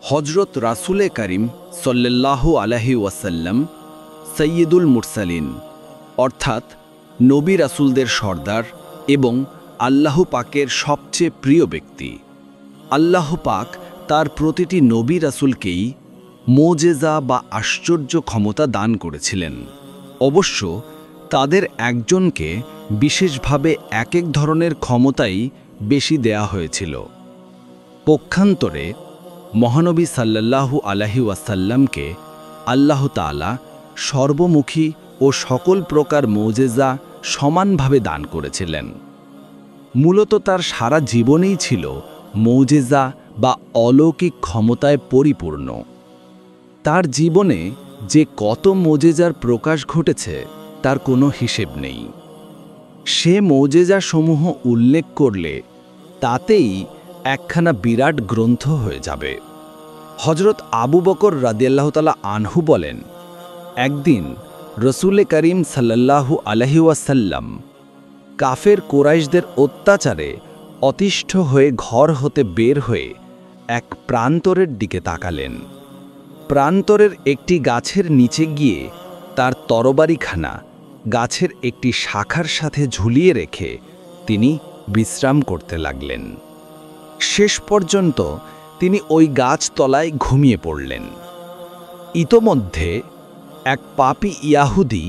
হজরত রাসূলে করিম সাল্লাল্লাহু আলাইহি ওয়াসাল্লাম সৈয়দুল মুরসালিন অর্থাৎ নবী রাসূলদের সর্দার এবং আল্লাহ পাকের সবচেয়ে প্রিয় ব্যক্তি। আল্লাহ পাক তার প্রতিটি নবী রাসূলকেই মোজেজা বা আশ্চর্য ক্ষমতা দান করেছিলেন। অবশ্য তাদের একজনকে বিশেষভাবে এক এক ধরনের ক্ষমতাই বেশি দেয়া হয়েছিল। পক্ষান্তরে মহানবী সাল্লাল্লাহু আলাইহি ওয়াসাল্লামকে আল্লাহ তাআলা সর্বমুখী ও সকল প্রকার মোজেজা সমানভাবে দান করেছিলেন। মূলত তার সারা জীবনেই ছিল মোজেজা বা অলৌকিক ক্ষমতায় পরিপূর্ণ। তার জীবনে যে কত মোজেজার প্রকাশ ঘটেছে তার কোনো হিসেব নেই। সে মোজেজাসমূহ উল্লেখ করলে তাতেই একখানা বিরাট গ্রন্থ হয়ে যাবে। হজরত আবু বকর রাদিয়াল্লাহু তাআলা আনহু বলেন, একদিন রসূলে করিম সাল্লাল্লাহু আলাইহি ওয়াসাল্লাম কাফের কুরাইশদের অত্যাচারে অতিষ্ঠ হয়ে ঘর হতে বের হয়ে এক প্রান্তরের দিকে তাকালেন। প্রান্তরের একটি গাছের নিচে গিয়ে তার তরবারিখানা গাছের একটি শাখার সাথে ঝুলিয়ে রেখে তিনি বিশ্রাম করতে লাগলেন। শেষ পর্যন্ত তিনি ওই গাছতলায় ঘুমিয়ে পড়লেন। ইতোমধ্যে এক পাপী ইয়াহুদি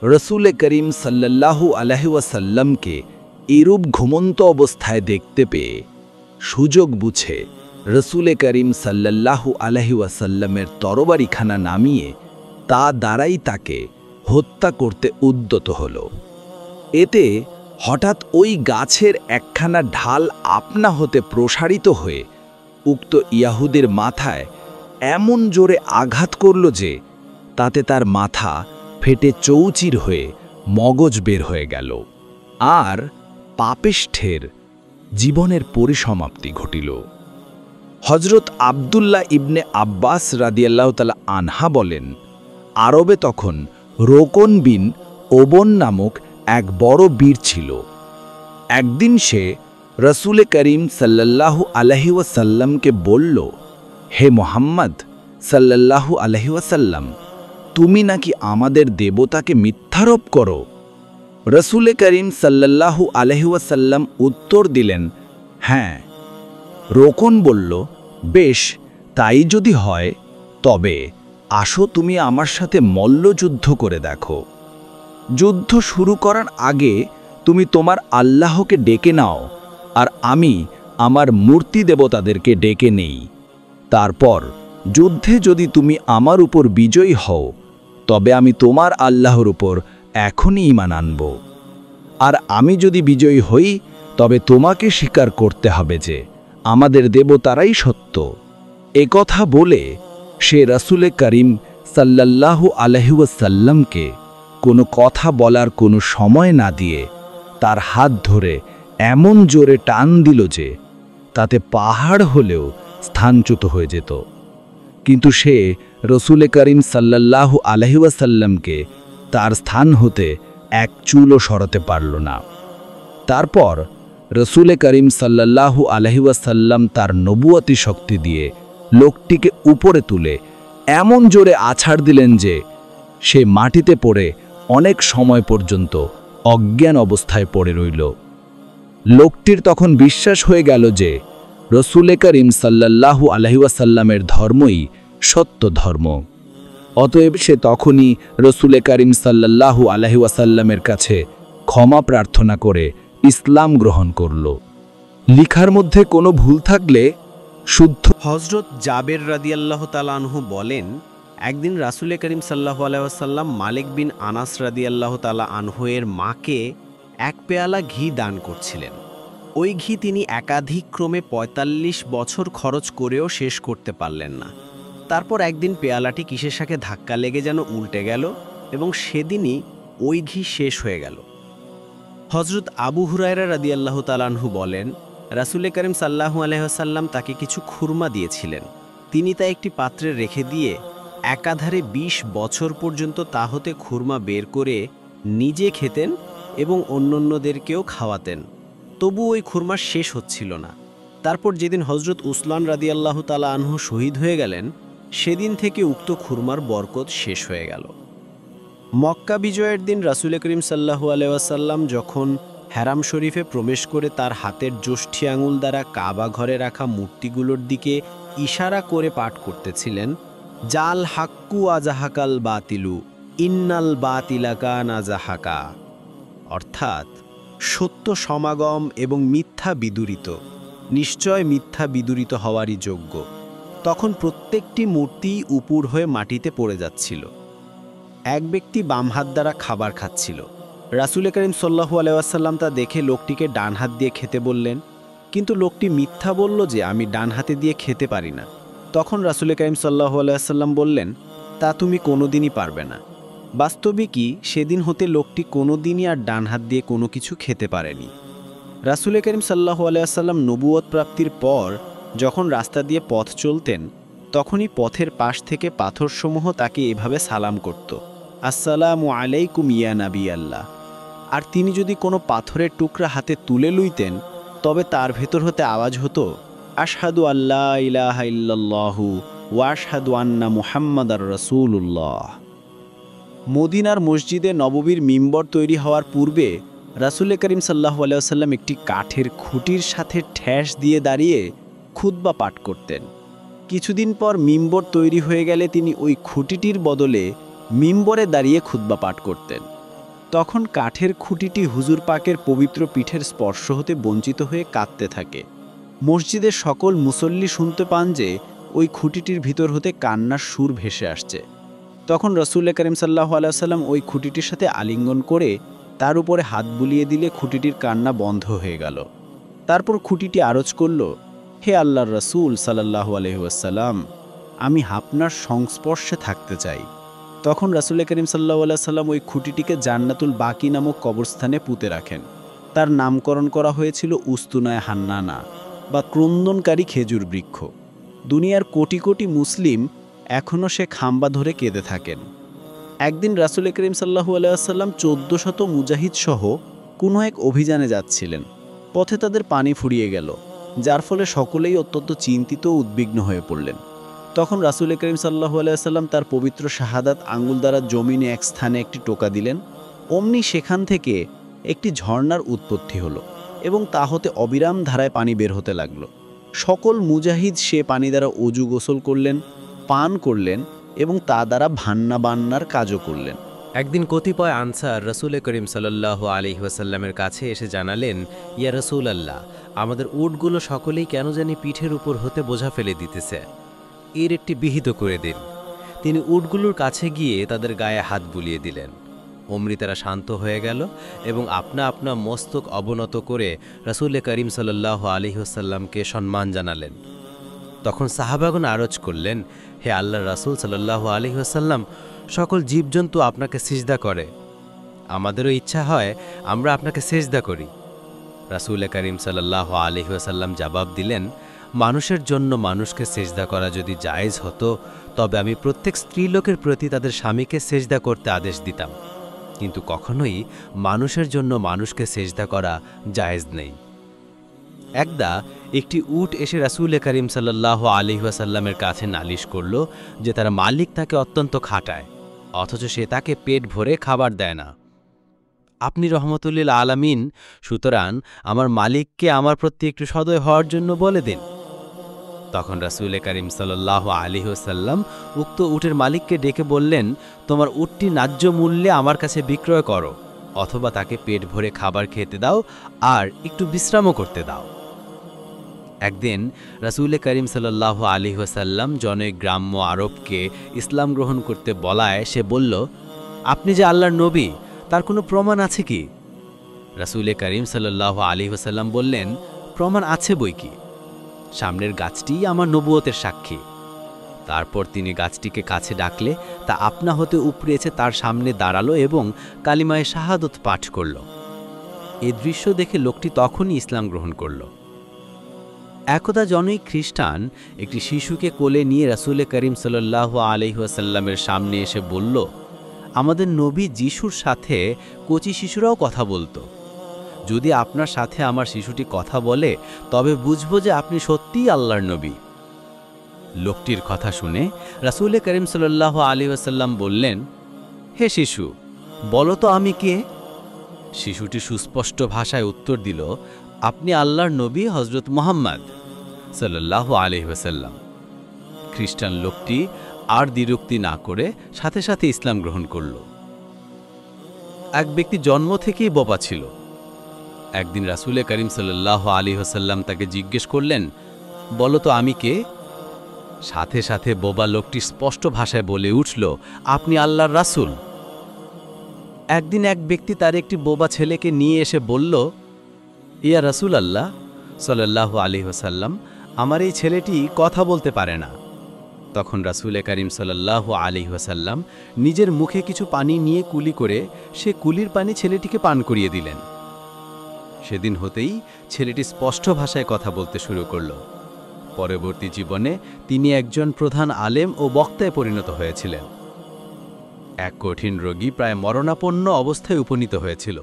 রসূলে করিম সাল্লাল্লাহু আলাইহি ওয়াসাল্লামকে এরূপ ঘুমন্ত অবস্থায় দেখতে পেয়ে সুযোগ বুঝে রসূলে করিম সাল্লাল্লাহু আলাইহি ওয়াসাল্লামের তরবারিখানা নামিয়ে তা দ্বারাই তাকে হত্যা করতে উদ্যত হল। এতে হঠাৎ ওই গাছের একখানা ঢাল আপনা হতে প্রসারিত হয়ে উক্ত ইয়াহুদের মাথায় এমন জোরে আঘাত করল যে তাতে তার মাথা ফেটে চৌচির হয়ে মগজ বের হয়ে গেল, আর পাপিষ্ঠের জীবনের পরিসমাপ্তি ঘটিল। হজরত আবদুল্লাহ ইবনে আব্বাস রাদিয়াল্লাহু তাআলা আনহা বলেন, আরবে তখন রোকন বিন ওবন নামক এক বড় বীর ছিল। একদিন সে রসূলে করিম সাল্লাল্লাহু আলাইহি ওয়াসাল্লামকে বলল, হে মুহাম্মদ সাল্লাল্লাহু আলাইহি ওয়াসাল্লাম, তুমি নাকি আমাদের দেবতাকে মিথ্যারোপ করো? রসূলে করিম সাল্লাল্লাহু আলাইহি ওয়াসাল্লাম উত্তর দিলেন, হ্যাঁ। রোকন বলল, বেশ, তাই যদি হয় তবে আসো তুমি আমার সাথে মল্লযুদ্ধ করে দেখো। যুদ্ধ শুরু করার আগে তুমি তোমার আল্লাহকে ডেকে নাও, আর আমি আমার মূর্তি দেবতাদেরকে ডেকে নেই। তারপর যুদ্ধে যদি তুমি আমার উপর বিজয়ী হও তবে আমি তোমার আল্লাহর উপর এখনই ঈমান আনব, আর আমি যদি বিজয়ী হই তবে তোমাকে স্বীকার করতে হবে যে আমাদের দেবতারাই সত্য। একথা বলে সে রসূলে করিম সাল্লাল্লাহু আলাইহি ওয়াসাল্লামকে কোনো কথা বলার কোনো সময় না দিয়ে তার হাত ধরে এমন জোরে টান দিল যে তাতে পাহাড় হলেও স্থানচ্যুত হয়ে যেত। কিন্তু সে রসূলে করিম সাল্লাল্লাহু আলাইহি ওয়াসাল্লামকে তার স্থান হতে এক চুলও সরাতে পারল না। তারপর রসূলে করিম সাল্লাল্লাহু আলাইহি ওয়াসাল্লাম তার নবুয়তি শক্তি দিয়ে লোকটিকে উপরে তুলে এমন জোরে আছাড় দিলেন যে সে মাটিতে পড়ে অনেক সময় পর্যন্ত অজ্ঞান অবস্থায় পড়ে রইল। লোকটির তখন বিশ্বাস হয়ে গেল যে রসূলে করিম সাল্লাল্লাহু আলাইহি ওয়াসাল্লামের ধর্মই সত্য ধর্ম। অতএব সে তখনই রসূলে করিম সাল্লাল্লাহু আলাইহি ওয়াসাল্লামের কাছে ক্ষমা প্রার্থনা করে ইসলাম গ্রহণ করল। লিখার মধ্যে কোনো ভুল থাকলে শুদ্ধ। হজরত জাবের রাদিয়াল্লাহু তাআলা আনহু বলেন, একদিন রাসূলে করিম সাল্লাল্লাহু আলাইহি ওয়াসাল্লাম মালিক বিন আনাস রাদিয়াল্লাহু তাআলা আনহু এর মাকে এক পেয়ালা ঘি দান করছিলেন। ওই ঘি তিনি একাধিক ক্রমে ৪৫ বছর খরচ করেও শেষ করতে পারলেন না। তারপর একদিন পেয়ালাটি কিসের সাথে ধাক্কা লেগে যেন উল্টে গেল এবং সেদিনই ওই ঘি শেষ হয়ে গেল। হজরত আবু হুরায়রা রাদিয়াল্লাহু তাআলা আনহু বলেন, রাসূলে করিম সাল্লাল্লাহু আলাইহি ওয়াসাল্লাম তাকে কিছু খুরমা দিয়েছিলেন। তিনি তা একটি পাত্রে রেখে দিয়ে একাধারে ২০ বছর পর্যন্ত তা হতে খুরমা বের করে নিজে খেতেন এবং অন্যান্যদেরকেও খাওয়াতেন। তবু ওই খুরমা শেষ হচ্ছিল না। তারপর যেদিন হজরত উসমান রাদিয়াল্লাহু তাআলা আনহু শহীদ হয়ে গেলেন, সেদিন থেকে উক্ত খুরমার বরকত শেষ হয়ে গেল। মক্কা বিজয়ের দিন রাসূল করিম সাল্লাল্লাহু আলাইহি ওয়াসাল্লাম যখন হারাম শরীফে প্রবেশ করে তার হাতের যষ্ঠি আঙুল দ্বারা কাবা ঘরে রাখা মূর্তিগুলোর দিকে ইশারা করে পাঠ করতেছিলেন, জাল হাক্কু আজাহাকাল বাতিলু ইন্নাল বাতিলা কানা জাহাকা, অর্থাৎ সত্য সমাগম এবং মিথ্যা বিদূরিত, নিশ্চয় মিথ্যা বিদূরিত হওয়ারই যোগ্য। তখন প্রত্যেকটি মূর্তি উপুর হয়ে মাটিতে পড়ে যাচ্ছিল। এক ব্যক্তি বাম হাত দ্বারা খাবার খাচ্ছিল। রাসূল করিম সাল্লাল্লাহু আলাইহি ওয়াসাল্লাম তা দেখে লোকটিকে ডান হাত দিয়ে খেতে বললেন, কিন্তু লোকটি মিথ্যা বলল যে আমি ডান হাতে দিয়ে খেতে পারি না। তখন রাসূল করিম সাল্লাল্লাহু আলাইহি ওয়াসাল্লাম বললেন, তা তুমি কোনোদিনই পারবে না। বাস্তবিকই সেদিন হতে লোকটি কোনোদিনই আর ডান হাত দিয়ে কোনো কিছু খেতে পারেনি। রাসূল করিম সাল্লাল্লাহু আলাইহি ওয়াসাল্লাম নবুয়ত প্রাপ্তির পর যখন রাস্তা দিয়ে পথ চলতেন, তখনই পথের পাশ থেকে পাথরসমূহ তাকে এভাবে সালাম করত, আসসালামু আলাইকুম ইয়া নবী আল্লাহ। আর তিনি যদি কোনো পাথরের টুকরা হাতে তুলে লইতেন, তবে তার ভেতর হতে আওয়াজ হতো, আশহাদু আল্লা ইলাহা ইল্লাল্লাহু ওয়া আশহাদু আন্না মুহাম্মাদার রাসূলুল্লাহ। মদিনার মসজিদে নববীর মিম্বর তৈরি হওয়ার পূর্বে রাসূল করিম সাল্লাল্লাহু আলাইহি ওয়াসাল্লাম একটি কাঠের খুঁটির সাথে ঠ্যাস দিয়ে দাঁড়িয়ে খুতবা পাঠ করতেন। কিছুদিন পর মিম্বর তৈরি হয়ে গেলে তিনি ওই খুঁটিটির বদলে মিম্বরে দাঁড়িয়ে খুতবা পাঠ করতেন। তখন কাঠের খুঁটিটি হুজুর পাকের পবিত্র পিঠের স্পর্শ হতে বঞ্চিত হয়ে কাঁদতে থাকে। মসজিদের সকল মুসল্লি শুনতে পান যে ওই খুঁটিটির ভিতর হতে কান্নার সুর ভেসে আসছে। তখন রাসূল করিম সাল্লাল্লাহু আলাইহি ওয়াসাল্লাম ওই খুঁটিটির সাথে আলিঙ্গন করে তার উপরে হাত বুলিয়ে দিলে খুঁটিটির কান্না বন্ধ হয়ে গেল। তারপর খুঁটিটি আরজ করল, হে আল্লাহর রাসূল সাল্লাল্লাহু আলাইহি ওয়াসাল্লাম, আমি আপনার সংস্পর্শে থাকতে চাই। তখন রাসূল করিম সাল্লাল্লাহু আলাইহি ওয়াসাল্লাম ওই খুঁটিটিকে জান্নাতুল বাকি নামক কবরস্থানে পুঁতে রাখেন। তার নামকরণ করা হয়েছিল উস্তুনায়ে হান্নানা বা ক্রন্দনকারী খেজুর বৃক্ষ। দুনিয়ার কোটি কোটি মুসলিম এখনও সে খাম্বা ধরে কেঁদে থাকেন। একদিন রাসূল করিম সাল্লাল্লাহু আলাইহি ওয়াসাল্লাম 1400 মুজাহিদ সহ কোনো এক অভিযানে যাচ্ছিলেন। পথে তাদের পানি ফুরিয়ে গেল, যার ফলে সকলেই অত্যন্ত চিন্তিত ও উদ্বিগ্ন হয়ে পড়লেন। তখন রাসূল করিম সাল্লাল্লাহু আলাইহি ওয়াসাল্লাম তার পবিত্র শাহাদাত আঙ্গুল দ্বারা জমিনে এক স্থানে একটি টোকা দিলেন। অমনি সেখান থেকে একটি ঝর্ণার উৎপত্তি হলো এবং তা হতে অবিরাম ধারায় পানি বের হতে লাগল। সকল মুজাহিদ সে পানি দ্বারা অজু গোসল করলেন, পান করলেন এবং তা দ্বারা ভান্না বান্নার কাজও করলেন। একদিন কতিপয় আনসার রাসূল করিম সাল্লাল্লাহু আলাইহি ওয়াসাল্লামের কাছে এসে জানালেন, ইয়া রাসূলাল্লাহ, আমাদের উটগুলো সকলেই কেন জানি পিঠের উপর হতে বোঝা ফেলে দিতেছে, এর একটি বিহিত করে দিন। তিনি উটগুলোর কাছে গিয়ে তাদের গায়ে হাত বুলিয়ে দিলেন। অমনি তারা শান্ত হয়ে গেল এবং আপনা আপনা মস্তক অবনত করে রাসূল করিম সাল্লাল্লাহু আলাইহি ওয়াসাল্লামকে সম্মান জানালেন। তখন সাহাবাগণ আরজ করলেন, হে আল্লাহর রাসূল সাল্লাল্লাহু আলাইহি ওয়াসাল্লাম, সকল জীবজন্তু আপনাকে সিজদা করে, আমাদেরও ইচ্ছা হয় আমরা আপনাকে সিজদা করি। রাসূল করিম সাল্লাল্লাহু আলাইহি ওয়াসাল্লাম জবাব দিলেন, মানুষের জন্য মানুষকে সিজদা করা যদি জায়েজ হতো, তবে আমি প্রত্যেক স্ত্রীলোকের প্রতি তাদের স্বামীকে সিজদা করতে আদেশ দিতাম, কিন্তু কখনোই মানুষের জন্য মানুষকে সিজদা করা জায়েজ নেই। একদা একটি উট এসে রাসূল করিম সাল্লাল্লাহু আলাইহি ওয়াসাল্লামের কাছে নালিশ করল যে তার মালিক তাকে অত্যন্ত খাটায়, অথচ সে তাকে পেট ভরে খাবার দেয় না। আপনি রহমতুল্লিল আলামিন, সুতরাং আমার মালিককে আমার প্রতি একটু সদয় হওয়ার জন্য বলে দিন। তখন রাসূল করিম সাল্লাল্লাহু আলাইহি ওয়াসাল্লাম উক্ত উটের মালিককে ডেকে বললেন, তোমার উটটি ন্যায্য মূল্যে আমার কাছে বিক্রয় করো, অথবা তাকে পেট ভরে খাবার খেতে দাও আর একটু বিশ্রামও করতে দাও। একদিন রাসূল করিম সাল্লাল্লাহু আলাইহি ওয়াসাল্লাম জনৈক গ্রাম্য আরবকে ইসলাম গ্রহণ করতে বলায় সে বলল, আপনি যে আল্লাহর নবী, তার কোনো প্রমাণ আছে কি? রাসূল করিম সাল্লাল্লাহু আলাইহি ওয়াসাল্লাম বললেন, প্রমাণ আছে বই কি, সামনের গাছটিই আমার নবুয়তের সাক্ষী। তারপর তিনি গাছটিকে কাছে ডাকলে তা আপনা হতে উপড়ে এসে তার সামনে দাঁড়ালো এবং কালিমায়ে শাহাদত পাঠ করল। এ দৃশ্য দেখে লোকটি তখনই ইসলাম গ্রহণ করল। একদা জনৈক খ্রিস্টান একটি শিশুকে কোলে নিয়ে রাসূল করিম সাল্লাল্লাহু আলাইহি ওয়াসাল্লামের সামনে এসে বলল, আমাদের নবী যিশুর সাথে কচি শিশুরাও কথা বলতো। যদি আপনার সাথে আমার শিশুটি কথা বলে তবে বুঝব যে আপনি সত্যিই আল্লাহর নবী। লোকটির কথা শুনে রাসূল করিম সাল্লাল্লাহু আলাইহি ওয়াসাল্লাম বললেন, হে শিশু, বলো তো আমি কে? শিশুটি সুস্পষ্ট ভাষায় উত্তর দিল, আপনি আল্লাহর নবী হযরত মুহাম্মদ সাল্লাল্লাহু আলাইহি ওয়াসাল্লাম। খ্রিস্টান লোকটি আর দ্বিরুক্তি না করে সাথে সাথে ইসলাম গ্রহণ করল। এক ব্যক্তি জন্ম থেকেই বোবা ছিল। একদিন রাসূল করিম সাল্লাল্লাহু আলাইহি ওয়াসাল্লাম তাকে জিজ্ঞেস করলেন, বলো তো আমি কে? সাথে সাথে বোবা লোকটি স্পষ্ট ভাষায় বলে উঠল, আপনি আল্লাহর রাসূল। একদিন এক ব্যক্তি তার একটি বোবা ছেলেকে নিয়ে এসে বলল, ইয়া রাসূল আল্লাহ সাল্লাল্লাহু আলাইহি ওয়াসাল্লাম, আমার এই ছেলেটি কথা বলতে পারে না। তখন রাসূল করিম সাল্লাল্লাহু আলাইহি ওয়াসাল্লাম নিজের মুখে কিছু পানি নিয়ে কুলি করে সে কুলির পানি ছেলেটিকে পান করিয়ে দিলেন। সেদিন হতেই ছেলেটি স্পষ্ট ভাষায় কথা বলতে শুরু করল। পরবর্তী জীবনে তিনি একজন প্রধান আলেম ও বক্তায় পরিণত হয়েছিলেন। এক কঠিন রোগী প্রায় মরণাপন্ন অবস্থায় উপনীত হয়েছিল।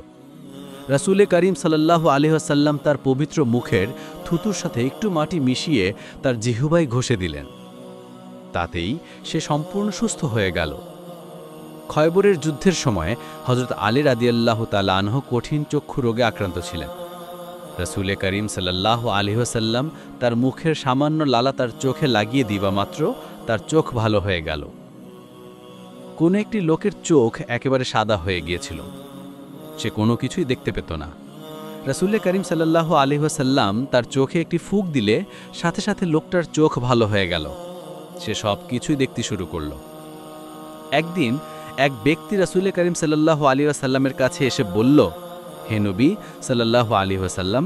রাসূল করিম সাল্লাল্লাহু আলাইহি ওয়াসাল্লাম তার পবিত্র মুখের থুতুর সাথে একটু মাটি মিশিয়ে তার জিহ্বায় ঘষে দিলেন। তাতেই সে সম্পূর্ণ সুস্থ হয়ে গেল। খয়বরের যুদ্ধের সময় হযরত আলী রাদিয়াল্লাহু তাআলা আনহু কঠিন চক্ষু রোগে আক্রান্ত ছিলেন। রাসূল করিম সাল্লাল্লাহু আলাইহি ওয়াসাল্লাম তার মুখের সামান্য লালা তার চোখে লাগিয়ে দিবা মাত্র তার চোখ ভালো হয়ে গেল। কোনো একটি লোকের চোখ একেবারে সাদা হয়ে গিয়েছিল, সে কোনো কিছুই দেখতে পেত না। রাসূল করিম সাল্লাল্লাহু আলাইহি ওয়াসাল্লাম তার চোখে একটি ফুঁক দিলে সাথে সাথে লোকটার চোখ ভালো হয়ে গেল, সে সব কিছুই দেখতে শুরু করল। একদিন এক ব্যক্তি রাসূল করিম সাল্লাল্লাহু আলাইহি ওয়াসাল্লামের কাছে এসে বলল, হে নবী সাল্লাল্লাহু আলাইহি ওয়াসাল্লাম,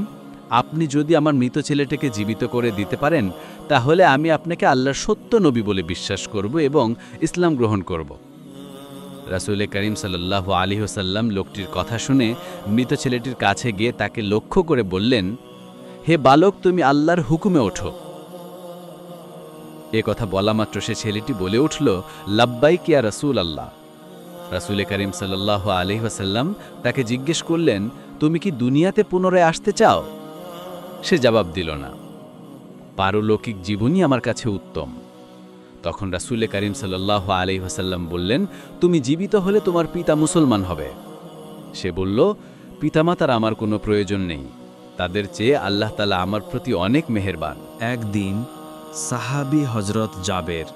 আপনি যদি আমার মৃত ছেলেটাকে জীবিত করে দিতে পারেন তাহলে আমি আপনাকে আল্লাহর সত্য নবী বলে বিশ্বাস করব এবং ইসলাম গ্রহণ করব। রাসূল করিম সাল্লাল্লাহু আলাইহি ওয়াসাল্লাম লোকটির কথা শুনে মৃত ছেলেটির কাছে গিয়ে তাকে লক্ষ্য করে বললেন, হে বালক, তুমি আল্লাহর হুকুমে ওঠো। এ কথা বলা মাত্র সে ছেলেটি বলে উঠল, লাব্বাইক ইয়া রাসূল আল্লাহ। রাসূল করিম সাল্লাল্লাহু আলাইহি ওয়াসাল্লাম তাকে জিজ্ঞেস করলেন, তুমি কি দুনিয়াতে পুনরায় আসতে চাও? সে জবাব দিল না, পারলৌকিক জীবনই আমার কাছে উত্তম। তখন রাসূল করিম সাল্লাল্লাহু আলাইহি ওয়াসাল্লাম বললেন, তুমি জীবিত হলে তোমার পিতা মুসলমান হবে। সে বলল, পিতামাতার আমার কোনো প্রয়োজন নেই, তাদের চেয়ে আল্লাহ তাআলা আমার প্রতি অনেক মেহেরবান। একদিন সাহাবী হযরত জাবের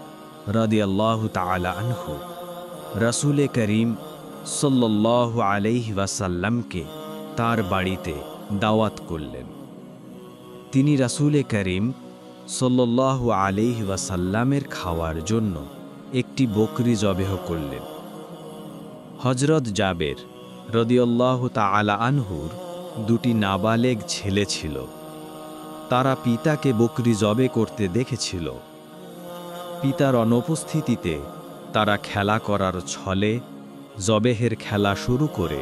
রাদিয়াল্লাহু তাআলা আনহু রাসূল করিম সাল্লাল্লাহু আলাইহি ওয়াসাল্লামকে তার বাড়িতে দাওয়াত করলেন। তিনি রাসূল করিম সাল্লাল্লাহু আলাইহি ওয়াসাল্লামের খাওয়ার জন্য একটি বকরি জবেহ করলেন। হযরত জাবের রাদিয়াল্লাহু তাআলা আনহুর দুটি নাবালেগ ছেলে ছিল। তারা পিতাকে বকরি জবে করতে দেখেছিল। পিতার অনুপস্থিতিতে তারা খেলা করার ছলে জবেহের খেলা শুরু করে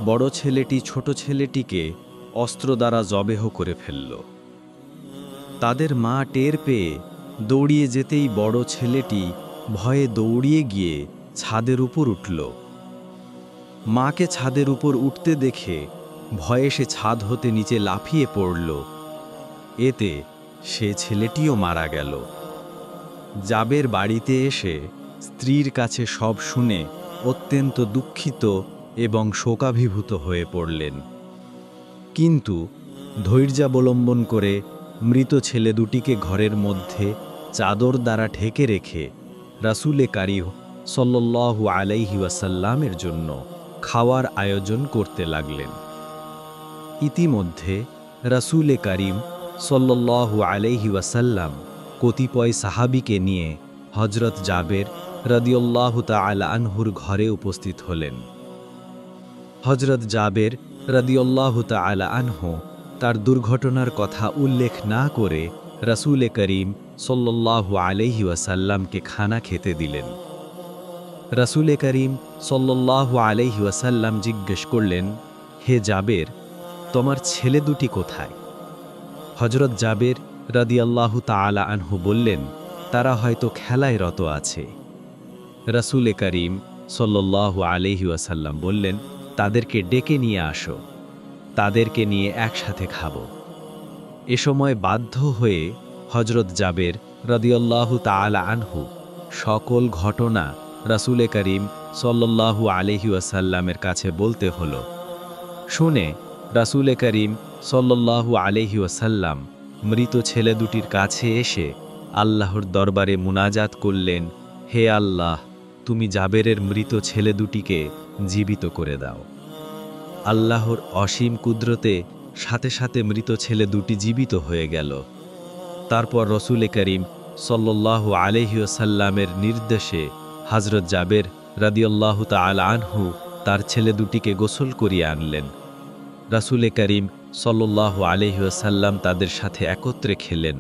বড় ছেলেটি ছোট ছেলেটিকে অস্ত্র দ্বারা জবেহ করে ফেলল। তাদের মা টের পেয়ে দৌড়িয়ে যেতেই বড় ছেলেটি ভয়ে দৌড়িয়ে গিয়ে ছাদের উপর উঠল। মাকে ছাদের উপর উঠতে দেখে ভয়ে সে ছাদ হতে নিচে লাফিয়ে পড়ল। এতে সে ছেলেটিও মারা গেল। জাবের বাড়িতে এসে স্ত্রীর কাছে সব শুনে অত্যন্ত দুঃখিত এবং শোকাভিভূত হয়ে পড়লেন। কিন্তু ধৈর্যাবলম্বন করে মৃত ছেলে দুটিকে ঘরের মধ্যে চাদর দ্বারা ঢেকে রেখে রাসূল কারীম সাল্লাল্লাহু আলাইহি ওয়াসাল্লামের জন্য খাওয়ার আয়োজন করতে লাগলেন। ইতিমধ্যে রাসূল কারীম সাল্লাল্লাহু আলাইহি ওয়াসাল্লাম কতিপয় সাহাবীকে নিয়ে হযরত জাবের রাদিয়াল্লাহু তাআলা আনহুর ঘরে উপস্থিত হলেন। হযরত জাবের রাদিয়াল্লাহু তাআলা আনহু তার দুর্ঘটনার কথা উল্লেখ না করে রাসূল করিম সাল্লাল্লাহু আলাইহি ওয়াসাল্লামকে খানা খেতে দিলেন। রাসূল করিম সাল্লাল্লাহু আলাইহি ওয়াসাল্লাম জিজ্ঞেস করলেন, হে জাবের, তোমার ছেলে দুটি কোথায়? হযরত জাবের রাদিয়াল্লাহু তাআলা আনহু বললেন, তারা হয়তো খেলায় রত আছে। রাসূল করিম সাল্লাল্লাহু আলাইহি ওয়াসাল্লাম বললেন, তাদেরকে ডেকে নিয়ে আসো। তাদেরকে নিয়ে একসাথে খাব। এ সময় বাধ্য হয়ে হজরত জাবের রাদিয়াল্লাহু তাআলা আনহু সকল ঘটনা রাসূলে করিম সাল্লাল্লাহু আলাইহি ওয়াসাল্লামের কাছে বলতে হলো। শুনে রাসূলে করিম সাল্লাল্লাহু আলাইহি ওয়াসাল্লাম মৃত ছেলে দুটির কাছে এসে আল্লাহর দরবারে মুনাজাত করলেন, হে আল্লাহ, তুমি জাবেরের মৃত ছেলে দুটিকে জীবিত করে দাও। আল্লাহর অসীম কুদরতে সাথে সাথে মৃত ছেলে দুটি জীবিত হয়ে গেল। তারপর রাসূলে করিম সাল্লাল্লাহু আলাইহি ওয়াসাল্লামের নির্দেশে হযরত জাবের রাদিয়াল্লাহু তাআলা আনহু তার ছেলে দুটিকে গোসল করিয়ে আনলেন। রাসূলে করিম সাল্লাল্লাহু আলাইহি ওয়াসাল্লাম তাদের সাথে একত্রে খেলেন।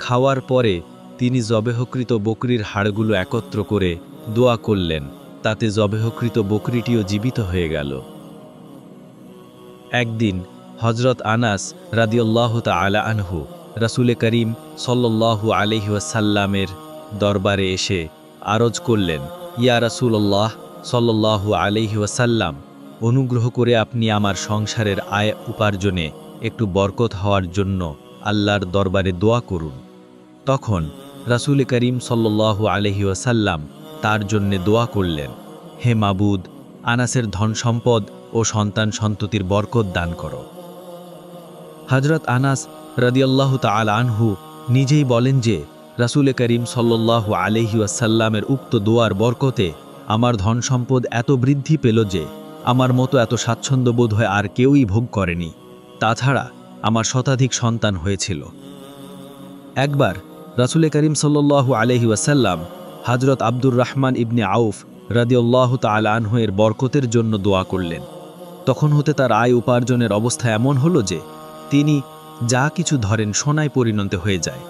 খাওয়ার পরে তিনি জবেহকৃত বকরির হাড়গুলো একত্র করে দোয়া করলেন, তাতে জবেহকৃত বকরিটিও জীবিত হয়ে গেল। একদিন হযরত আনাস রাদিয়াল্লাহু তাআলা আনহু রাসূলে করিম সাল্লাল্লাহু আলাইহি ওয়াসাল্লামের দরবারে এসে আরজ করলেন, ইয়া রাসূলুল্লাহ সাল্লাল্লাহু আলাইহি ওয়াসাল্লাম, অনুগ্রহ করে আপনি আমার সংসারের আয় উপার্জনে একটু বরকত হওয়ার জন্য আল্লাহর দরবারে দোয়া করুন। তখন রাসূলে করিম সাল্লাল্লাহু আলাইহি ওয়াসাল্লাম তার জন্যে দোয়া করলেন, হে মাবুদ, আনাসের ধন সম্পদ ও সন্তান সন্ততির বরকত দান করো। হযরত আনাস রাদিয়াল্লাহু তাআলা আনহু নিজেই বলেন যে রাসূলে করিম সাল্লাল্লাহু আলাইহি ওয়াসাল্লামের উক্ত দোয়ার বরকতে আমার ধন সম্পদ এত বৃদ্ধি পেল যে আমার মতো এত স্বাচ্ছন্দ্য বোধ হয় আর কেউই ভোগ করেনি। তাছাড়া আমার শতাধিক সন্তান হয়েছিল। একবার রাসূলে করিম সাল্লাল্লাহু আলাইহি ওয়াসাল্লাম হযরত আব্দুর রহমান ইবনে আউফ রাদিয়াল্লাহু তাআলা আনহু এর বরকতের জন্য দোয়া করলেন। তখন হতে তার আয় উপার্জনের অবস্থা এমন হলো যে তিনি যা কিছু ধরেন সোনায় পরিণত হয়ে যায়।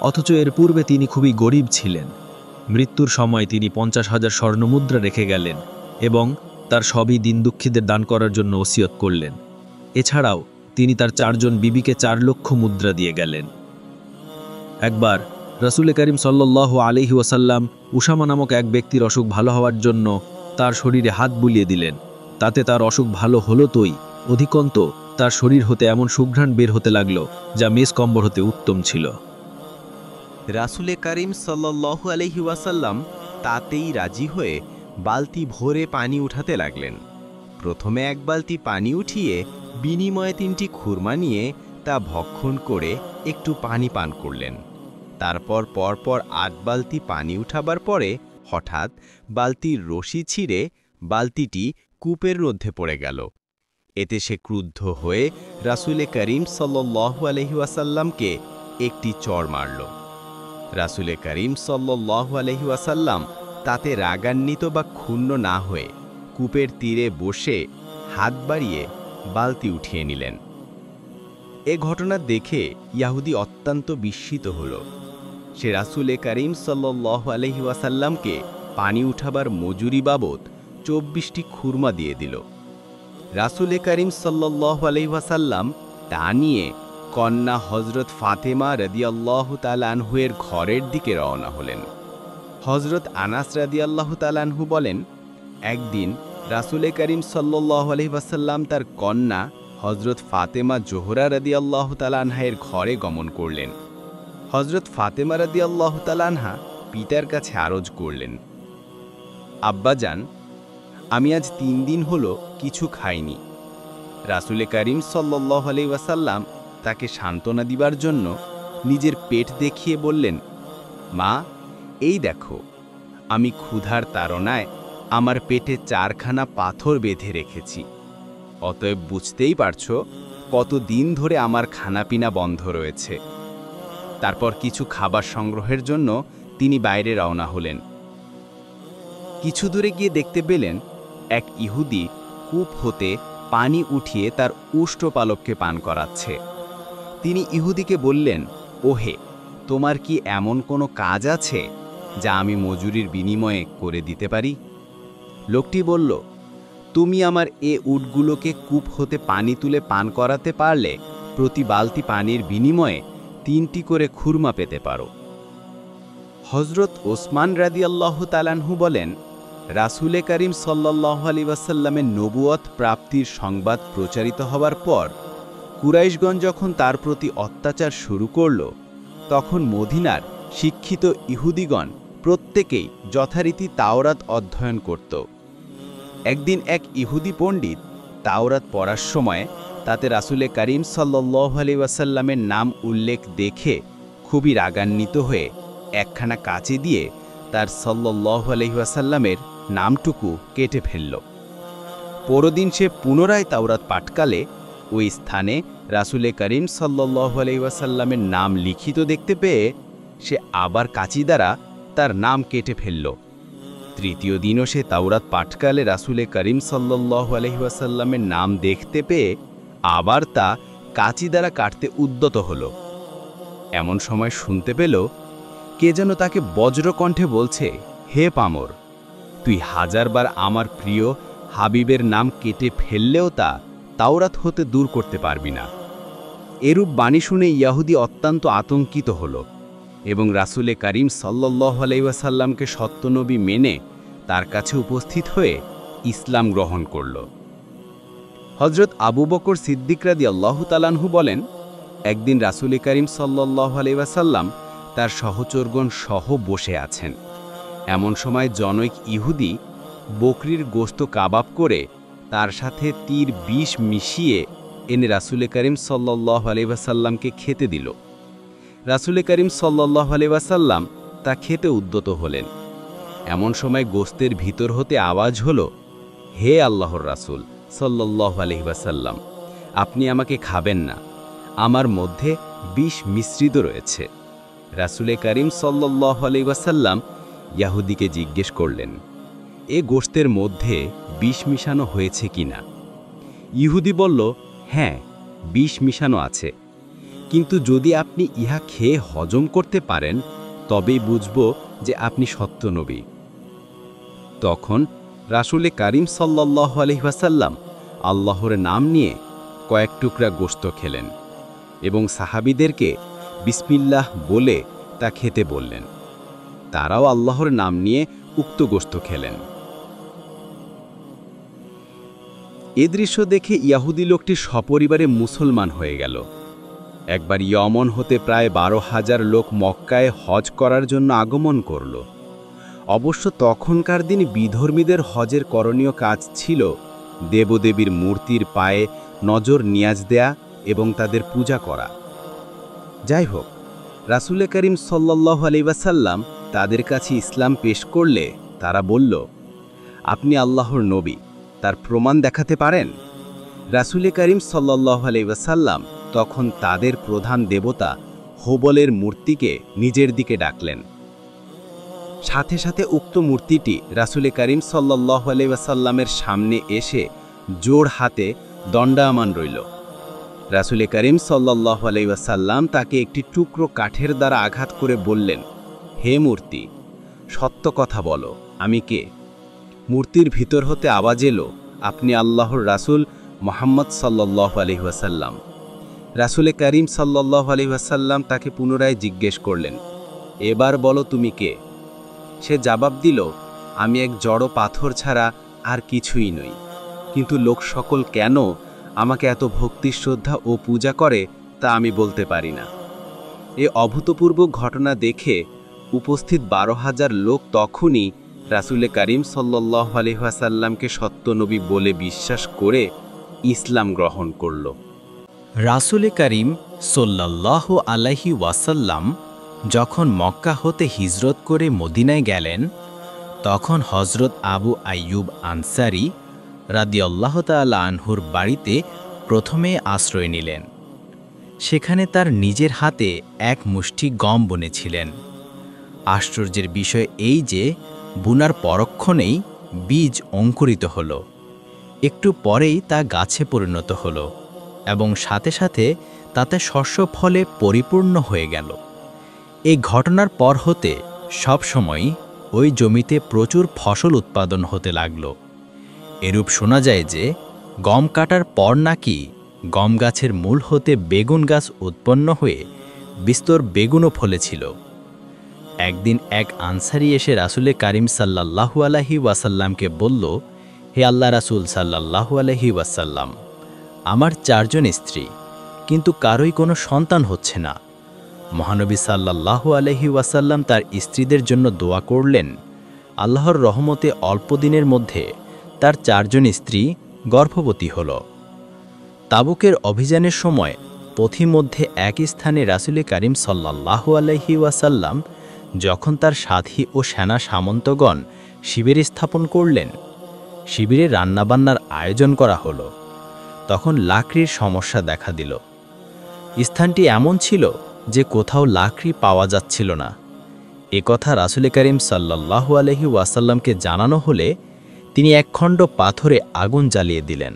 অথচ এর পূর্বে তিনি খুবই গরিব ছিলেন। মৃত্যুর সময় তিনি 50,000 স্বর্ণমুদ্রা রেখে গেলেন এবং তার সবই দিন দুঃখীদের দান করার জন্য ওসিয়ত করলেন। এছাড়াও তিনি তার 4 জন বিবিকে 4 লক্ষ মুদ্রা দিয়ে গেলেন। একবার রাসূলে করিম সাল্লাল্লাহু আলাইহি ওয়াসাল্লাম উসামা নামক এক ব্যক্তির অসুখ ভালো হওয়ার জন্য তার শরীরে হাত বুলিয়ে দিলেন। তাতে তার অসুখ ভালো হলো তোই, অধিকন্ত তার শরীর হতে এমন সুঘ্রাণ বের হতে লাগলো যা মেষ কম্বল হতে উত্তম ছিল। রাসূলে করিম সাল্লাল্লাহু আলাইহি ওয়াসাল্লাম তাতেই রাজি হয়ে বালতি ভরে পানি উঠাতে লাগলেন। প্রথমে 1 বালতি পানি উঠিয়ে বিনিময়ে 3টি খুরমা নিয়ে তা ভক্ষণ করে একটু পানি পান করলেন। তারপর পরপর 8 বালতি পানি উঠাবার পরে হঠাৎ বালতির রশি ছিঁড়ে বালতিটি কূপের মধ্যে পড়ে গেল। এতে সে ক্রুদ্ধ হয়ে রাসূলে করিম সাল্লাল্লাহু আলাইহি ওয়াসাল্লামকে একটি চড় মারল। রাসূলে করিম সাল্লাল্লাহু আলাইহি ওয়াসাল্লাম তাতে রাগান্বিত বা ক্ষুণ্ণ না হয়ে কূপের তীরে বসে হাত বাড়িয়ে বালতি উঠিয়ে নিলেন। এ ঘটনা দেখে ইহুদি অত্যন্ত বিস্মিত হল। সে রাসূলে করিম সাল্লাল্লাহু আলাইহি ওয়াসাল্লামকে পানি উঠাবার মজুরি বাবদ 24টি খুরমা দিয়ে দিল। রাসূলে করিম সাল্লাল্লাহু আলাইহি ওয়াসাল্লাম তা নিয়ে কন্যা হযরত ফাতেমা রাদিয়াল্লাহু তাআলা আনহুয়ের ঘরের দিকে রওনা হলেন। হযরত আনাস রাদিয়াল্লাহু তাআলা আনহু বলেন, একদিন রাসূলে করিম সাল্লাল্লাহু আলাইহি ওয়াসাল্লাম তার কন্যা হযরত ফাতেমা জোহরা রাদিয়াল্লাহু তাআলা আনহার ঘরে গমন করলেন। হযরত ফাতেমা রাদিয়াল্লাহু তাআলা আনহা পিতার কাছে আরজ করলেন, আব্বাজান, আমি আজ 3 দিন হলো কিছু খাইনি। রাসূলে করিম সাল্লাল্লাহু আলাইহি ওয়াসাল্লাম তাকে সান্ত্বনা দিবার জন্য নিজের পেট দেখিয়ে বললেন, মা, এই দেখো, আমি ক্ষুধার তাড়নায় আমার পেটে 4খানা পাথর বেঁধে রেখেছি। অতএব বুঝতেই পারছো কত দিন ধরে আমার খানাপিনা বন্ধ রয়েছে। তারপর কিছু খাবার সংগ্রহের জন্য তিনি বাইরে রওনা হলেন। কিছু দূরে গিয়ে দেখতে পেলেন এক ইহুদি কূপ হতে পানি উঠিয়ে তার উষ্ট্রপালককে পান করাচ্ছে। তিনি ইহুদিকে বললেন, ওহে, তোমার কি এমন কোনো কাজ আছে যা আমি মজুরির বিনিময়ে করে দিতে পারি? লোকটি বলল, তুমি আমার এ উটগুলোকে কূপ হতে পানি তুলে পান করাতে পারলে প্রতি বালতি পানির বিনিময়ে 3টি করে খুরমা পেতে পারো। হযরত ওসমান রাদিয়াল্লাহু তাআলা আনহু বলেন, রাসূলে করিম সাল্লাল্লাহু আলাইহি ওয়াসাল্লামের নবুয়ত প্রাপ্তির সংবাদ প্রচারিত হওয়ার পর কুরাইশগণ যখন তার প্রতি অত্যাচার শুরু করল, তখন মদিনার শিক্ষিত ইহুদিগণ প্রত্যেকেই যথারীতি তাওরাত অধ্যয়ন করত। একদিন এক ইহুদি পণ্ডিত তাওরাত পড়ার সময় তাতে রাসূলে করিম সাল্লাল্লাহু আলাইহি ওয়াসাল্লামের নাম উল্লেখ দেখে খুবই রাগান্বিত হয়ে একখানা কাঁচি দিয়ে তার সাল্লাল্লাহু আলাইহি ওয়াসাল্লামের নামটুকু কেটে ফেলল। পরদিন সে পুনরায় তাওরাত পাঠকালে ওই স্থানে রাসূলে করিম সাল্লাল্লাহু আলাইহি ওয়াসাল্লামের নাম লিখিত দেখতে পেয়ে সে আবার কাঁচি দ্বারা তার নাম কেটে ফেলল। তৃতীয় দিনও সে তাওরাত পাঠকালে রাসূলে করিম সাল্লাল্লাহু আলাইহি ওয়াসাল্লামের নাম দেখতে পেয়ে আবার তা কাঁচি দ্বারা কাটতে উদ্যত হল। এমন সময় শুনতে পেল কে যেন তাকে বজ্রকণ্ঠে বলছে, হে পামর, তুই হাজারবার আমার প্রিয় হাবিবের নাম কেটে ফেললেও তা তাওরাত হতে দূর করতে পারবি না। এরূপ বাণী শুনে ইয়াহুদি অত্যন্ত আতঙ্কিত হল এবং রাসূলে করিম সাল্লাল্লাহু আলাইহি ওয়াসাল্লামকে সত্যনবী মেনে তার কাছে উপস্থিত হয়ে ইসলাম গ্রহণ করল। হযরত আবু বকর সিদ্দিক রাদিয়াল্লাহু তাআলা আনহু বলেন, একদিন রাসূলে করিম সাল্লাল্লাহু আলাইহি ওয়াসাল্লাম তার সহচরগণ সহ বসে আছেন। এমন সময় জনৈক ইহুদি বকরির গোশত কাবাব করে তার সাথে তীর বিষ মিশিয়ে এনে রাসূলে করিম সাল্লাল্লাহু আলাইহি ওয়াসাল্লামকে খেতে দিল। রাসূলে করিম সাল্লাল্লাহু আলাইহি ওয়াসাল্লাম তা খেতে উদ্যত হলেন। এমন সময় গোশতের ভিতর হতে আওয়াজ হলো, হে আল্লাহর রাসূল সাল্লাল্লাহু আলাইহি ওয়াসাল্লাম, আপনি আমাকে খাবেন না, আমার মধ্যে বিষ মিশ্রিত রয়েছে। রাসূলে করিম সাল্লাল্লাহু আলাইহি ওয়াসাল্লাম ইয়াহুদিকে জিজ্ঞেস করলেন, এ গোশতের মধ্যে বিষ মিশানো হয়েছে কিনা? ইহুদি বলল, হ্যাঁ, বিষ মিশানো আছে, কিন্তু যদি আপনি ইহা খেয়ে হজম করতে পারেন তবেই বুঝব যে আপনি সত্য নবী। তখন রাসূলে করিম সাল্লাল্লাহু আলাইহি ওয়াসাল্লাম আল্লাহর নাম নিয়ে কয়েক টুকরা গোশত খেলেন এবং সাহাবীদেরকে বিসমিল্লাহ বলে তা খেতে বললেন। তারাও আল্লাহর নাম নিয়ে উক্ত গোশত খেলেন। এ দৃশ্য দেখে ইয়াহুদি লোকটি সপরিবারে মুসলমান হয়ে গেল। একবার ইয়মন হতে প্রায় 12,000 লোক মক্কায় হজ করার জন্য আগমন করল। অবশ্য তখনকার দিন বিধর্মীদের হজের করণীয় কাজ ছিল দেবদেবীর মূর্তির পায়ে নজর নিয়াজ দেয়া এবং তাদের পূজা করা। যাই হোক, রাসূলে করিম সাল্লাল্লাহু আলাইহি ওয়াসাল্লাম তাদের কাছে ইসলাম পেশ করলে তারা বলল, আপনি আল্লাহর নবী, তার প্রমাণ দেখাতে পারেন? রাসূলে করিম সাল্লাল্লাহু আলাইহি ওয়াসাল্লাম তখন তাদের প্রধান দেবতা হোবলের মূর্তিকে নিজের দিকে ডাকলেন। সাথে সাথে উক্ত মূর্তিটি রাসূলে করিম সাল্লাল্লাহু আলাইহি ওয়াসাল্লামের সামনে এসে জোড় হাতে দণ্ডায়মান রইল। রাসূলে করিম সাল্লাল্লাহু আলাইহি ওয়াসাল্লাম তাকে একটি টুকরো কাঠের দ্বারা আঘাত করে বললেন, হে মূর্তি, সত্য কথা বলো, আমি কে? মূর্তির ভিতর হতে আওয়াজ এলো, আপনি আল্লাহর রাসূল মুহাম্মদ সাল্লাল্লাহু আলাইহি ওয়াসাল্লাম। রাসূলে করিম সাল্লাল্লাহু আলাইহি ওয়াসাল্লাম তাকে পুনরায় জিজ্ঞেস করলেন, এবার বলো তুমি কে? সে জবাব দিল, আমি এক জড় পাথর ছাড়া আর কিছুই নই, কিন্তু লোক সকল কেন আমাকে এত ভক্তি শ্রদ্ধা ও পূজা করে তা আমি বলতে পারি না। এ অভূতপূর্ব ঘটনা দেখে উপস্থিত 12,000 লোক তখনই রাসূলে করিম সাল্লাল্লাহু আলাইহি ওয়াসাল্লামকে সত্য নবী বলে বিশ্বাস করে ইসলাম গ্রহণ করল। রাসূলে করিম সাল্লাল্লাহু আলাইহি ওয়াসাল্লাম যখন মক্কা হতে হিজরত করে মদিনায় গেলেন, তখন হযরত আবু আইয়ুব আনসারী রাদিয়াল্লাহু তাআলা আনহুর বাড়িতে প্রথমে আশ্রয় নিলেন। সেখানে তার নিজের হাতে এক মুষ্টি গম বুনেছিলেন। আশ্চর্যের বিষয় এই যে বুনার পরক্ষণেই বীজ অঙ্কুরিত হল, একটু পরেই তা গাছে পরিণত হল এবং সাথে সাথে তাতে শস্য ফলে পরিপূর্ণ হয়ে গেল। এই ঘটনার পর হতে সবসময় ওই জমিতে প্রচুর ফসল উৎপাদন হতে লাগল। এরূপ শোনা যায় যে গম কাটার পর নাকি গম গাছের মূল হতে বেগুন গাছ উৎপন্ন হয়ে বিস্তর বেগুনও ফলেছিল। একদিন এক আনসারী এসে রাসূলে কারিম সাল্লাল্লাহু আলাইহি ওয়াসাল্লামকে বলল, হে আল্লাহ রাসূল সাল্লাল্লাহু আলাইহি ওয়াসাল্লাম, আমার 4 জন স্ত্রী, কিন্তু কারোই কোনো সন্তান হচ্ছে না। মহানবী সাল্লাল্লাহু আলাইহি ওয়াসাল্লাম তার স্ত্রীদের জন্য দোয়া করলেন। আল্লাহর রহমতে অল্প দিনের মধ্যে তার 4 জন স্ত্রী গর্ভবতী হল। তাবুকের অভিযানের সময় পথিমধ্যে এক স্থানে রাসূলে কারিম সাল্লাল্লাহু আলাইহি ওয়াসাল্লাম যখন তার সাথী ও সেনা সামন্তগণ শিবির স্থাপন করলেন, শিবিরে রান্নাবান্নার আয়োজন করা হলো, তখন লাকড়ির সমস্যা দেখা দিল। স্থানটি এমন ছিল যে কোথাও লাকড়ি পাওয়া যাচ্ছিল না। একথা রাসূলে কারিম সাল্লাল্লাহু আলাইহি ওয়াসাল্লামকে জানানো হলে তিনি এক খণ্ড পাথরে আগুন জ্বালিয়ে দিলেন।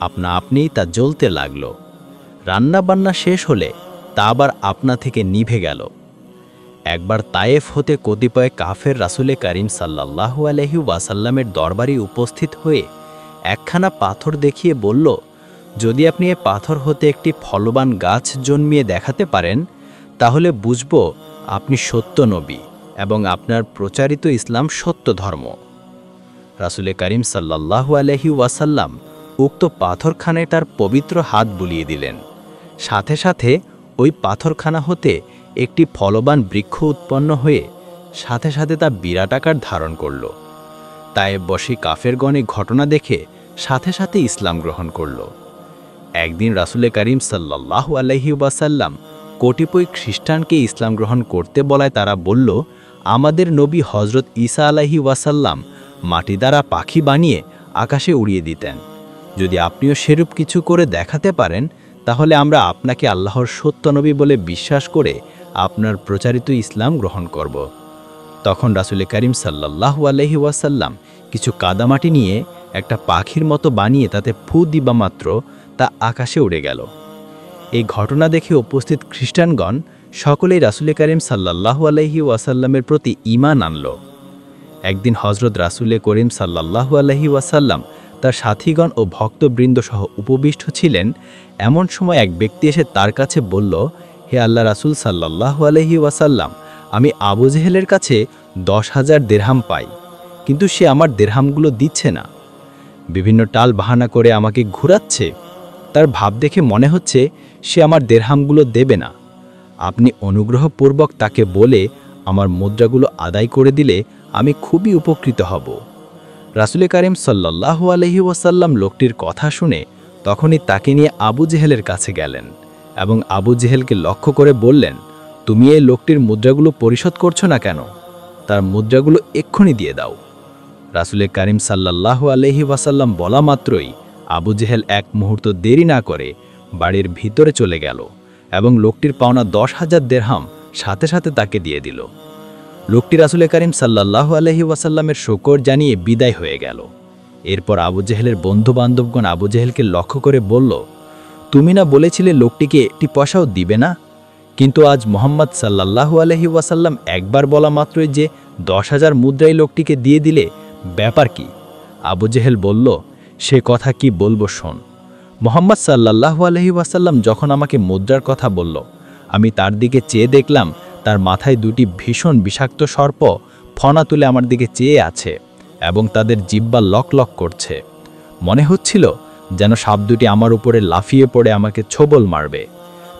আপনা আপনিই তা জ্বলতে লাগল। রান্নাবান্না শেষ হলে তা আবার আপনা থেকে নিভে গেল। একবার তায়েফ হতে কতিপয় কাফের রাসূলে কারিম সাল্লাল্লাহু আলাইহি ওয়াসাল্লামের দরবারে উপস্থিত হয়ে একখানা পাথর দেখিয়ে বলল, যদি আপনি এ পাথর হতে একটি ফলবান গাছ জন্মিয়ে দেখাতে পারেন, তাহলে বুঝব আপনি সত্য নবী এবং আপনার প্রচারিত ইসলাম সত্য ধর্ম। রাসূলে কারিম সাল্লাল্লাহু আলাইহি ওয়াসাল্লাম উক্ত পাথরখানায় তার পবিত্র হাত বুলিয়ে দিলেন। সাথে সাথে ওই পাথরখানা হতে একটি ফলবান বৃক্ষ উৎপন্ন হয়ে সাথে সাথে তা বিরাট আকার ধারণ করল। তায়েফবাসী কাফেরগণে ঘটনা দেখে সাথে সাথে ইসলাম গ্রহণ করল। একদিন রাসূলে কারিম সাল্লাল্লাহু আলাইহি ওয়াসাল্লাম কতিপয় খ্রিস্টানকে ইসলাম গ্রহণ করতে বলায় তারা বলল, আমাদের নবী হযরত ঈসা আলাইহি ওয়াসাল্লাম মাটি দ্বারা পাখি বানিয়ে আকাশে উড়িয়ে দিতেন। যদি আপনিও সেরূপ কিছু করে দেখাতে পারেন, তাহলে আমরা আপনাকে আল্লাহর সত্য নবী বলে বিশ্বাস করে আপনার প্রচারিত ইসলাম গ্রহণ করব। তখন রাসূলে কারিম সাল্লাল্লাহু আলাইহি ওয়াসাল্লাম কিছু কাদামাটি নিয়ে একটা পাখির মতো বানিয়ে তাতে ফু দিবা মাত্র তা আকাশে উড়ে গেল। এই ঘটনা দেখে উপস্থিত খ্রিস্টানগণ সকলেই রাসূলে কারিম সাল্লাল্লাহু আলাইহি ওয়াসাল্লামের প্রতি ঈমান আনল। একদিন হযরত রাসূলে করিম সাল্লাল্লাহু আলাইহি ওয়াসাল্লাম তার সাথীগণ ও ভক্তবৃন্দ সহ উপবিষ্ট ছিলেন। এমন সময় এক ব্যক্তি এসে তার কাছে বলল, হে আল্লাহ রাসূল সাল্লাল্লাহু আলাইহি ওয়াসাল্লাম, আমি আবু জেহেলের কাছে 10,000 দিরহাম পাই, কিন্তু সে আমার দিরহামগুলো দিচ্ছে না। বিভিন্ন টাল বাহানা করে আমাকে ঘুরাচ্ছে। তার ভাব দেখে মনে হচ্ছে সে আমার দিরহামগুলো দেবে না। আপনি অনুগ্রহপূর্বক তাকে বলে আমার মুদ্রাগুলো আদায় করে দিলে আমি খুবই উপকৃত হব। রাসূলে কারিম সাল্লাল্লাহু আলাইহি ওয়াসাল্লাম লোকটির কথা শুনে তখনই তাকে নিয়ে আবু জেহেলের কাছে গেলেন এবং আবু জেহেলকে লক্ষ্য করে বললেন, তুমি এই লোকটির মুদ্রাগুলো পরিশোধ করছো না কেন? তার মুদ্রাগুলো এক্ষুনি দিয়ে দাও। রাসূলে কারিম সাল্লাল্লাহু আলাইহি ওয়াসাল্লাম বলা মাত্রই আবু জেহেল এক মুহূর্ত দেরি না করে বাড়ির ভিতরে চলে গেল এবং লোকটির পাওনা 10,000 দিরহাম সাথে সাথে তাকে দিয়ে দিল। লোকটি রাসূলে কারিম সাল্লাল্লাহু আলাইহি ওয়াসাল্লামের শুকর জানিয়ে বিদায় হয়ে গেল। এরপর আবু জেহেলের বন্ধু-বান্ধবগণ আবু জেহেলকে লক্ষ্য করে বলল, তুমি না বলেছিলে লোকটিকে একটি পয়সাও দিবে না? কিন্তু আজ মুহাম্মদ সাল্লাল্লাহু আলাইহি ওয়াসাল্লাম একবার বলা মাত্রই যে 10,000 মুদ্রাই লোকটিকে দিয়ে দিলে, ব্যাপার কি? আবু জেহেল বলল, সে কথা কি বলবো শোন। মুহাম্মদ সাল্লাল্লাহু আলাইহি ওয়াসাল্লাম যখন আমাকে মুদ্রার কথা বলল, আমি তার দিকে চেয়ে দেখলাম তার মাথায় 2টি ভীষণ বিষাক্ত সর্প ফনা তুলে আমার দিকে চেয়ে আছে এবং তাদের জিহ্বা লক লক করছে। মনে হচ্ছিল যেন সাপ দুটি আমার উপরে লাফিয়ে পড়ে আমাকে ছোবল মারবে।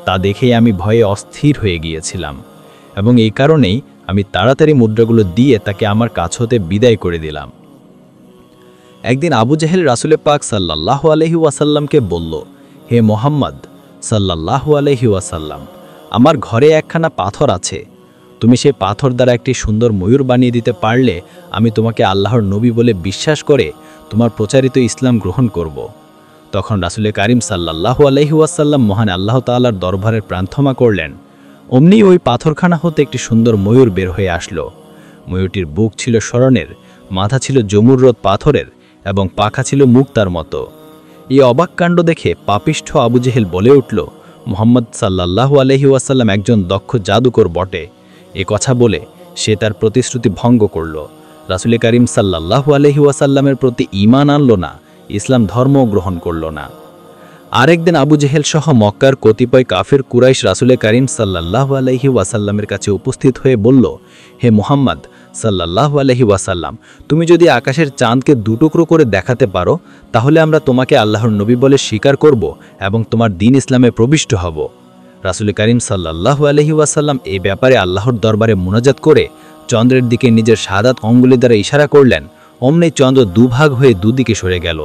তা দেখেই আমি ভয়ে অস্থির হয়ে গিয়েছিলাম এবং এই কারণেই আমি তাড়াতাড়ি মুদ্রাগুলো দিয়ে তাকে আমার কাছ হতে বিদায় করে দিলাম। একদিন আবু জেহেল রাসূলে পাক সাল্লাল্লাহু আলাইহি ওয়াসাল্লামকে বলল, হে মুহাম্মদ সাল্লাল্লাহু আলাইহি ওয়াসাল্লাম, আমার ঘরে একখানা পাথর আছে। তুমি সেই পাথর দ্বারা একটি সুন্দর ময়ূর বানিয়ে দিতে পারলে আমি তোমাকে আল্লাহর নবী বলে বিশ্বাস করে তোমার প্রচারিত ইসলাম গ্রহণ করব। তখন রাসূলে কারিম সাল্লাল্লাহু আলাইহি ওয়াসাল্লাম মহান আল্লাহ তাআলার দরবারে প্রার্থনা করলেন। অমনি ওই পাথরখানা হতে একটি সুন্দর ময়ূর বের হয়ে আসলো। ময়ূরটির বুক ছিল স্বর্ণের, মাথা ছিল জমুররত পাথরের এবং পাখা ছিল মুক্তার মতো। এই অবাক কাণ্ড দেখে পাপিষ্ঠ আবু জেহেল বলে উঠল, মুহাম্মদ সাল্লাল্লাহু আলাইহি ওয়াসাল্লাম একজন দক্ষ জাদুকর বটে। এ কথা বলে সে তার প্রতিশ্রুতি ভঙ্গ করল। রাসূলে কারিম সাল্লাল্লাহু আলাইহি ওয়াসাল্লামের প্রতি ঈমান আনল না, ইসলাম ধর্ম গ্রহণ করল না। আরেকদিন আবু জেহেল সহ মক্কার কতিপয় কাফের কুরাইশ রাসূল করিম সাল্লাল্লাহু আলাইহি ওয়াসাল্লামের কাছে উপস্থিত হয়ে বলল, হে মুহাম্মদ সাল্লাল্লাহু আলাইহি ওয়াসাল্লাম, তুমি যদি আকাশের চাঁদকে দুটুকরো করে দেখাতে পারো তাহলে আমরা তোমাকে আল্লাহর নবী বলে স্বীকার করব এবং তোমার দ্বীন ইসলামে প্রবিষ্ট হব। রাসূল করিম সাল্লাল্লাহু আলাইহি ওয়াসাল্লাম এই ব্যাপারে আল্লাহর দরবারে মুনাজাত করে চন্দ্রের দিকে নিজের শাহাদাত অঙ্গুলি দ্বারা ইশারা করলেন। অমনি চন্দ্র দুভাগ হয়ে দুদিকে সরে গেল।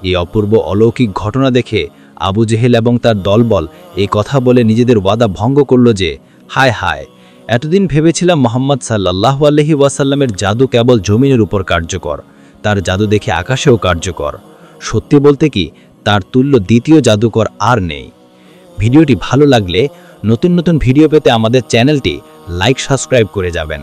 এই অপূর্ব অলৌকিক ঘটনা দেখে আবু জেহেল এবং তার দলবল এই কথা বলে নিজেদের ওয়াদা ভঙ্গ করল যে, হায় হায়, এতদিন ভেবেছিলাম মোহাম্মদ সাল্লাল্লাহু আলাইহি ওয়াসাল্লামের জাদু কেবল জমিনের উপর কার্যকর, তার জাদু দেখে আকাশেও কার্যকর। সত্যি বলতে কি, তার তুল্য দ্বিতীয় জাদুকর আর নেই। ভিডিওটি ভালো লাগলে নতুন নতুন ভিডিও পেতে আমাদের চ্যানেলটি লাইক সাবস্ক্রাইব করে যাবেন।